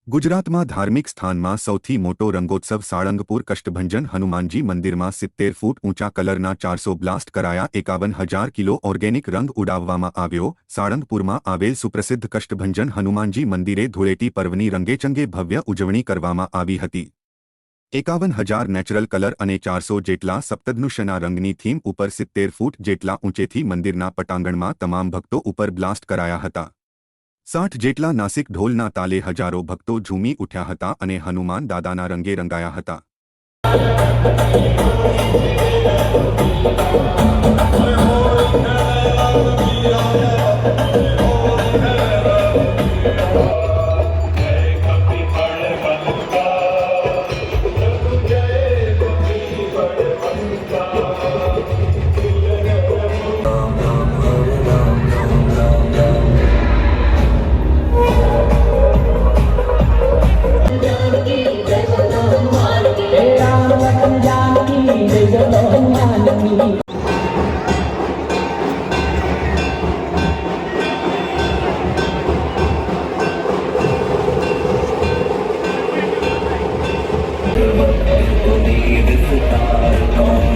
ગુજરાતમાં ધાર્મિક સ્થાનમાં સૌથી મોટો રંગોત્સવ સાળંગપુર કષ્ટભંજન હનુમાનજી મંદિરમાં 70 ફૂટ ઊંચા કલરના 400 બ્લાસ્ટ કરાયા 51,000 કિલો ઓર્ગેનિક રંગ ઉડાવવામાં આવ્યો સાળંગપુરમાં આવેલ સુપ્રસિદ્ધ કષ્ટભંજન હનુમાનજી મંદિરે ધૂળેટી પર્વની રંગેચંગે ભવ્ય ઉજવણી કરવામાં આવી હતી 51,000 નેચરલ કલર અને 400 જેટલા સપ્તધનુષના રંગની થીમ ઉપર 70 ફૂટ જેટલા ઊંચેથી મંદિરના પટાંગણમાં તમામ ભક્તો ઉપર બ્લાસ્ટ કરાયા હતા 60 જેટલા નાસિક ઢોલના તાલે હજારો ભક્તો ઝૂમી ઉઠ્યા હતા અને હનુમાન દાદાના રંગે રંગાયા હતા Don't